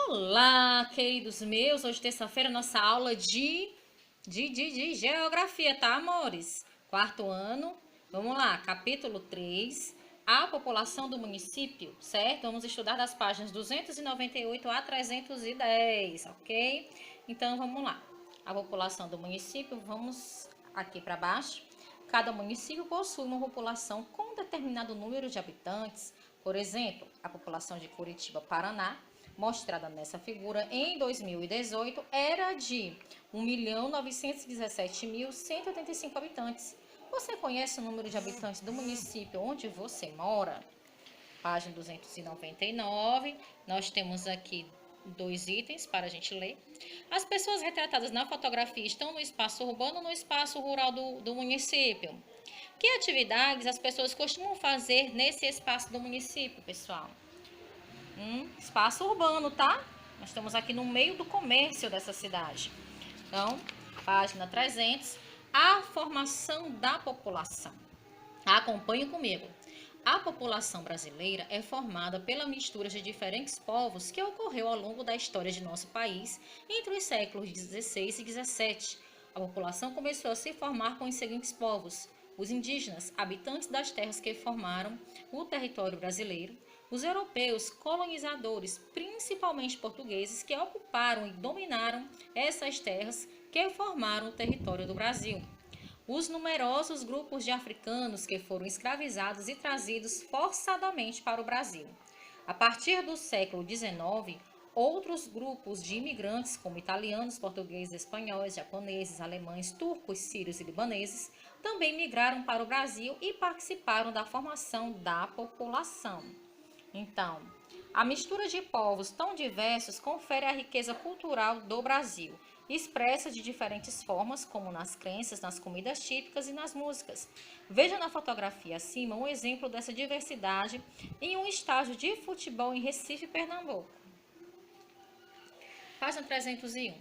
Olá, queridos meus. Hoje, terça-feira, nossa aula de geografia, tá, amores? Quarto ano. Vamos lá, capítulo 3. A população do município, certo? Vamos estudar das páginas 298 a 310, ok? Então, vamos lá. A população do município, vamos aqui para baixo. Cada município possui uma população com determinado número de habitantes. Por exemplo, a população de Curitiba, Paraná, mostrada nessa figura em 2018, era de 1.917.185 habitantes. Você conhece o número de habitantes do município onde você mora? Página 299, nós temos aqui dois itens para a gente ler. As pessoas retratadas na fotografia estão no espaço urbano ou no espaço rural do município? Que atividades as pessoas costumam fazer nesse espaço do município, pessoal? Espaço urbano, tá? Nós estamos aqui no meio do comércio dessa cidade. Então, página 300, a formação da população. Acompanhe comigo. A população brasileira é formada pela mistura de diferentes povos que ocorreu ao longo da história de nosso país entre os séculos XVI e XVII. A população começou a se formar com os seguintes povos: os indígenas, habitantes das terras que formaram o território brasileiro; os europeus, colonizadores, principalmente portugueses, que ocuparam e dominaram essas terras que formaram o território do Brasil; os numerosos grupos de africanos que foram escravizados e trazidos forçadamente para o Brasil. A partir do século XIX, outros grupos de imigrantes, como italianos, portugueses, espanhóis, japoneses, alemães, turcos, sírios e libaneses, também migraram para o Brasil e participaram da formação da população. Então, a mistura de povos tão diversos confere a riqueza cultural do Brasil, expressa de diferentes formas, como nas crenças, nas comidas típicas e nas músicas. Veja na fotografia acima um exemplo dessa diversidade em um estádio de futebol em Recife, Pernambuco. Página 301.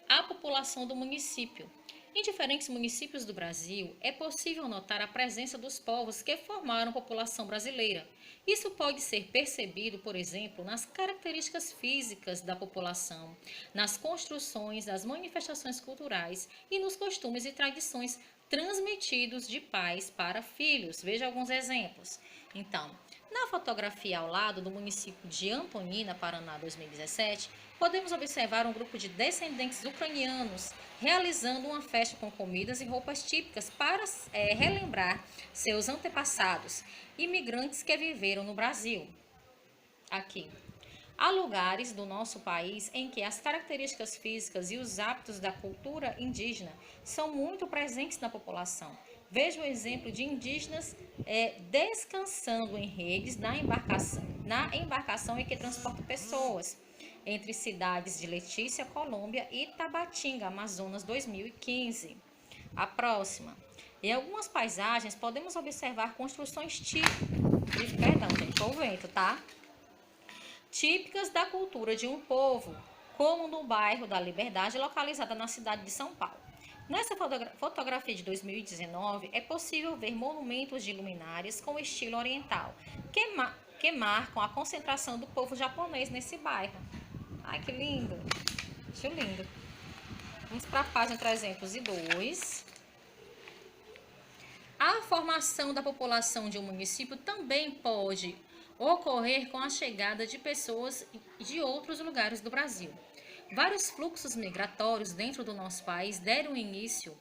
A população do município. Em diferentes municípios do Brasil, é possível notar a presença dos povos que formaram a população brasileira. Isso pode ser percebido, por exemplo, nas características físicas da população, nas construções, nas manifestações culturais e nos costumes e tradições transmitidos de pais para filhos. Veja alguns exemplos. Então, na fotografia ao lado do município de Antonina, Paraná, 2017, podemos observar um grupo de descendentes ucranianos realizando uma festa com comidas e roupas típicas para relembrar seus antepassados, imigrantes que viveram no Brasil. Aqui. Há lugares do nosso país em que as características físicas e os hábitos da cultura indígena são muito presentes na população. Veja o exemplo de indígenas descansando em redes na embarcação em que transporta pessoas, entre cidades de Letícia, Colômbia e Tabatinga, Amazonas, 2015. A próxima. Em algumas paisagens podemos observar construções típicas, perdão, gente, o vento, tá? Típicas da cultura de um povo, como no bairro da Liberdade, localizada na cidade de São Paulo. Nessa fotografia de 2019, é possível ver monumentos de luminárias com estilo oriental, que marcam a concentração do povo japonês nesse bairro. Ai, que lindo! Acho lindo. Vamos para a página 302. A formação da população de um município também pode ocorrer com a chegada de pessoas de outros lugares do Brasil. Vários fluxos migratórios dentro do nosso país deram início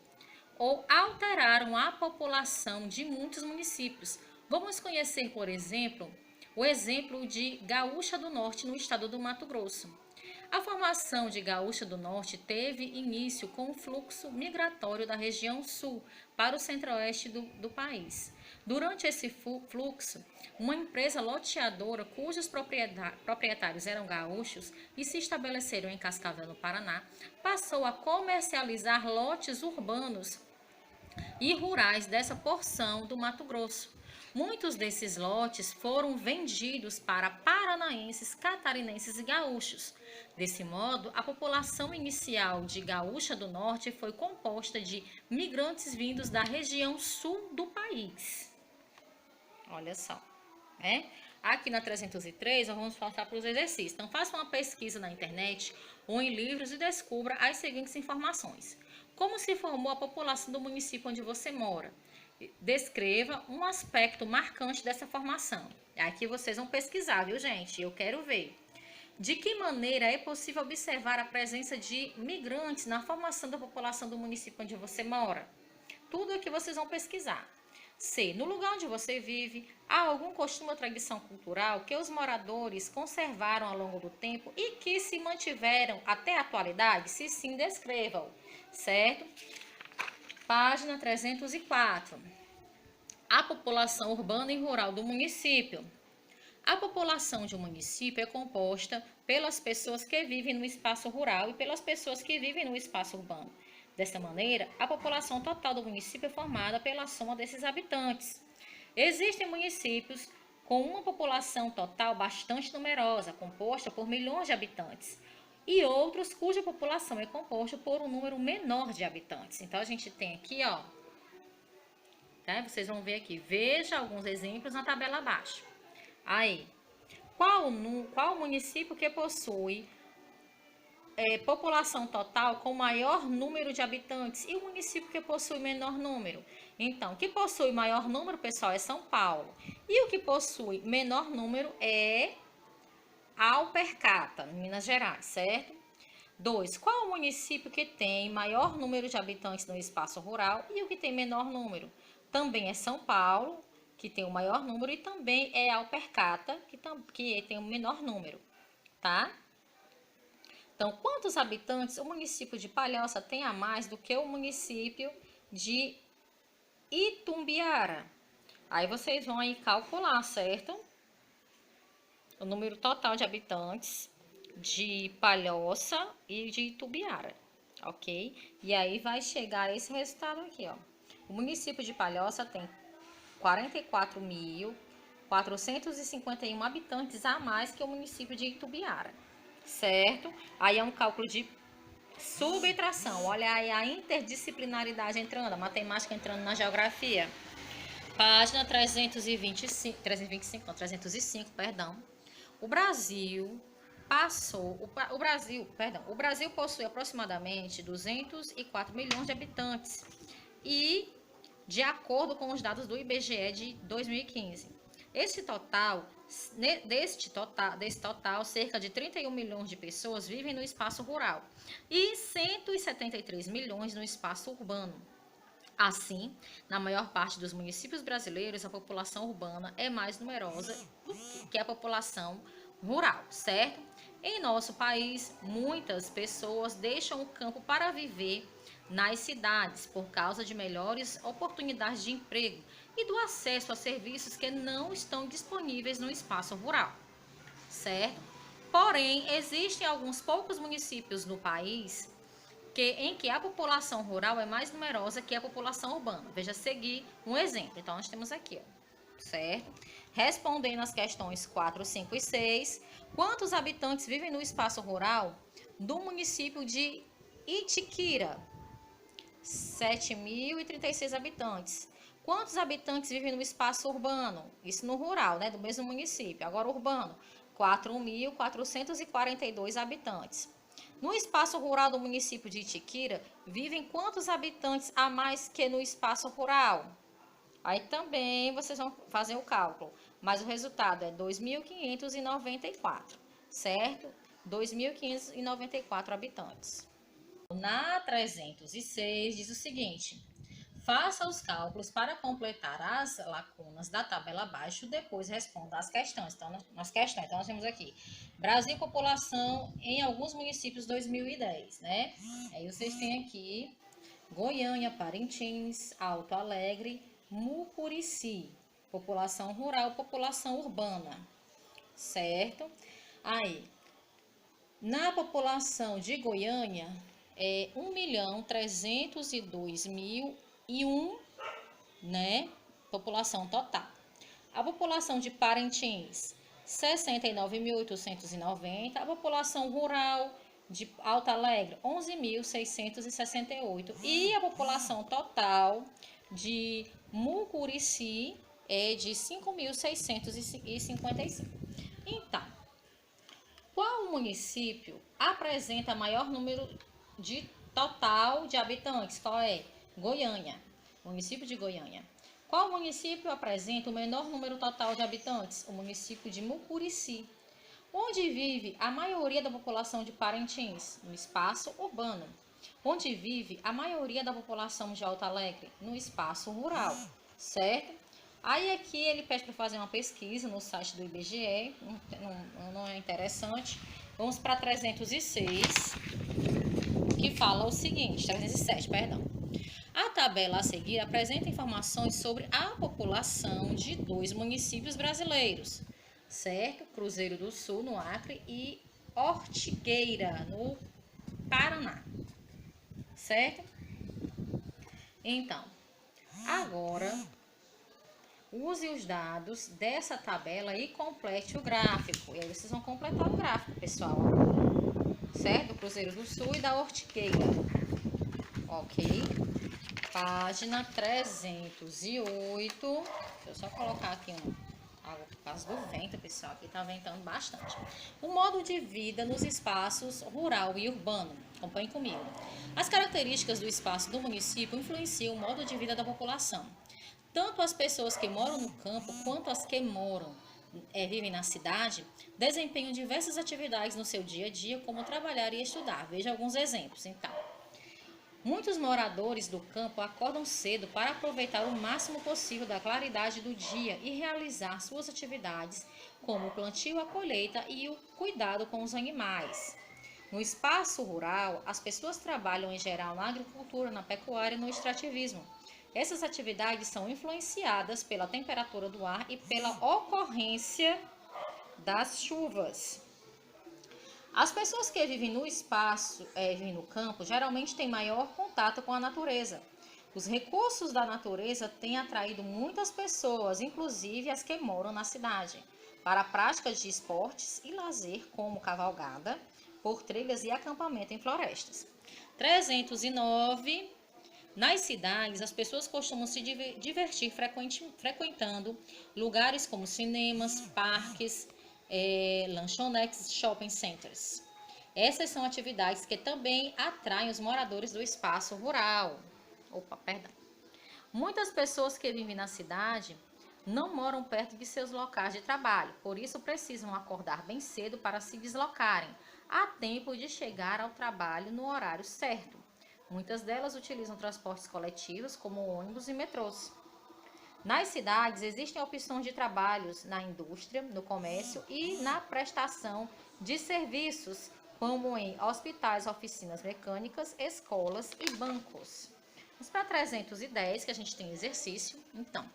ou alteraram a população de muitos municípios. Vamos conhecer, por exemplo, o exemplo de Gaúcha do Norte, no estado do Mato Grosso. A formação de Gaúcha do Norte teve início com o fluxo migratório da região sul para o centro-oeste do país. Durante esse fluxo, uma empresa loteadora cujos proprietários eram gaúchos e se estabeleceram em Cascavel, no Paraná, passou a comercializar lotes urbanos e rurais dessa porção do Mato Grosso. Muitos desses lotes foram vendidos para paranaenses, catarinenses e gaúchos. Desse modo, a população inicial de Gaúcha do Norte foi composta de migrantes vindos da região sul do país. Olha só, né? Aqui na 303, nós vamos passar para os exercícios. Então, faça uma pesquisa na internet ou em livros e descubra as seguintes informações. Como se formou a população do município onde você mora? Descreva um aspecto marcante dessa formação. Aqui vocês vão pesquisar, viu, gente? Eu quero ver. De que maneira é possível observar a presença de migrantes na formação da população do município onde você mora? Tudo aqui vocês vão pesquisar. C. No lugar onde você vive, há algum costume ou tradição cultural que os moradores conservaram ao longo do tempo e que se mantiveram até a atualidade? Se sim, descrevam. Certo? Página 304. A população urbana e rural do município. A população de um município é composta pelas pessoas que vivem no espaço rural e pelas pessoas que vivem no espaço urbano. Dessa maneira, a população total do município é formada pela soma desses habitantes. Existem municípios com uma população total bastante numerosa, composta por milhões de habitantes, e outros cuja população é composta por um número menor de habitantes. Então, a gente tem aqui, ó, tá? Vocês vão ver aqui, veja alguns exemplos na tabela abaixo. Aí, qual município que possui população total com maior número de habitantes e o município que possui menor número? Então, o que possui maior número, pessoal, é São Paulo. E o que possui menor número é Alpercata, Minas Gerais, certo? 2. Qual o município que tem maior número de habitantes no espaço rural e o que tem menor número? Também é São Paulo, que tem o maior número, e também é Alpercata, que tem o menor número, tá? Então, quantos habitantes o município de Palhoça tem a mais do que o município de Itumbiara? Aí vocês vão aí calcular, certo? O número total de habitantes de Palhoça e de Itumbiara, ok? E aí vai chegar esse resultado aqui, ó. O município de Palhoça tem 44.451 habitantes a mais que o município de Itumbiara, certo? Aí é um cálculo de subtração. Olha aí a interdisciplinaridade entrando, a matemática entrando na geografia. Página 305, perdão. O Brasil possui aproximadamente 204 milhões de habitantes e, de acordo com os dados do IBGE de 2015, desse total, cerca de 31 milhões de pessoas vivem no espaço rural e 173 milhões no espaço urbano. Assim, na maior parte dos municípios brasileiros, a população urbana é mais numerosa do que a população rural, certo? Em nosso país, muitas pessoas deixam o campo para viver nas cidades por causa de melhores oportunidades de emprego e do acesso a serviços que não estão disponíveis no espaço rural, certo? Porém, existem alguns poucos municípios no país em que a população rural é mais numerosa que a população urbana. Veja a seguir um exemplo. Então, nós temos aqui, ó, certo? Respondendo às questões 4, 5 e 6, quantos habitantes vivem no espaço rural do município de Itiquira? 7.036 habitantes. Quantos habitantes vivem no espaço urbano? Isso no rural, né? Do mesmo município. Agora, urbano, 4.442 habitantes. No espaço rural do município de Itiquira, vivem quantos habitantes a mais que no espaço rural? Aí também vocês vão fazer o cálculo, mas o resultado é 2.594, certo? 2.594 habitantes. Na 306 diz o seguinte: faça os cálculos para completar as lacunas da tabela abaixo, depois responda às questões. Então, nós temos aqui Brasil, população em alguns municípios 2010, né? Aí vocês têm aqui Goiânia, Parintins, Alto Alegre, Mucurici, população rural, população urbana, certo? Aí, na população de Goiânia, é 1.302.001, né? População total. A população de Parintins, 69.890. A população rural de Alto Alegre, 11.668. E a população total de Mucurici é de 5.655. Então, qual município apresenta maior número de total de habitantes? Qual é? Goiânia, município de Goiânia. Qual município apresenta o menor número total de habitantes? O município de Mucurici. Onde vive a maioria da população de Parintins? No espaço urbano. Onde vive a maioria da população de Alto Alegre? No espaço rural, certo? Aí aqui ele pede para fazer uma pesquisa no site do IBGE, não é interessante. Vamos para 306, que fala o seguinte, 307, perdão. A tabela a seguir apresenta informações sobre a população de 2 municípios brasileiros, certo? Cruzeiro do Sul, no Acre, e Ortigueira, no Paraná, certo? Então, agora, use os dados dessa tabela e complete o gráfico. E aí vocês vão completar o gráfico, pessoal, certo? Do Cruzeiro do Sul e da Ortigueira, ok? Página 308. Deixa eu só colocar aqui água por causa do vento, pessoal. Aqui tá ventando bastante. O modo de vida nos espaços rural e urbano. Acompanhe comigo. As características do espaço do município influenciam o modo de vida da população. Tanto as pessoas que moram no campo quanto as que vivem na cidade desempenham diversas atividades no seu dia a dia, como trabalhar e estudar. Veja alguns exemplos, então. Muitos moradores do campo acordam cedo para aproveitar o máximo possível da claridade do dia e realizar suas atividades, como o plantio, a colheita e o cuidado com os animais. No espaço rural, as pessoas trabalham em geral na agricultura, na pecuária e no extrativismo. Essas atividades são influenciadas pela temperatura do ar e pela ocorrência das chuvas. As pessoas que vivem no espaço, vivem no campo, geralmente têm maior contato com a natureza. Os recursos da natureza têm atraído muitas pessoas, inclusive as que moram na cidade, para práticas de esportes e lazer, como cavalgada, por trilhas e acampamento em florestas. 309. Nas cidades, as pessoas costumam se divertir frequentando lugares como cinemas, parques, lanchonetes, shopping centers. Essas são atividades que também atraem os moradores do espaço rural. Muitas pessoas que vivem na cidade não moram perto de seus locais de trabalho, por isso precisam acordar bem cedo para se deslocarem, a tempo de chegar ao trabalho no horário certo. Muitas delas utilizam transportes coletivos, como ônibus e metrôs. Nas cidades, existem opções de trabalhos na indústria, no comércio e na prestação de serviços, como em hospitais, oficinas mecânicas, escolas e bancos. Vamos para 310, que a gente tem exercício. Então,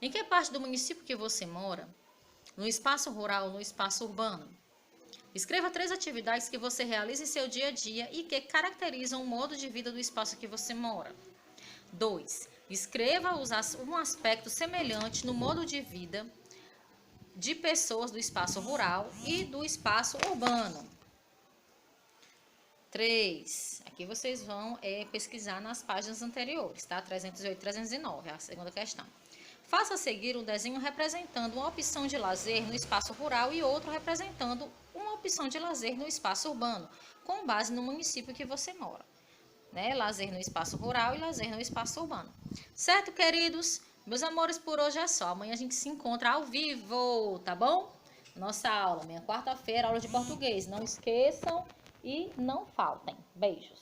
em que parte do município que você mora? No espaço rural ou no espaço urbano? Escreva 3 atividades que você realiza em seu dia a dia e que caracterizam o modo de vida do espaço que você mora. 2. Escreva um aspecto semelhante no modo de vida de pessoas do espaço rural e do espaço urbano. 3. Aqui vocês vão pesquisar nas páginas anteriores, tá? 308 e 309, a segunda questão. Faça a seguir um desenho representando uma opção de lazer no espaço rural e outro representando uma opção de lazer no espaço urbano, com base no município que você mora. Né? Lazer no espaço rural e lazer no espaço urbano. Certo, queridos? Meus amores, por hoje é só. Amanhã a gente se encontra ao vivo, tá bom? Nossa aula, minha quarta-feira, aula de português. Não esqueçam e não faltem. Beijos.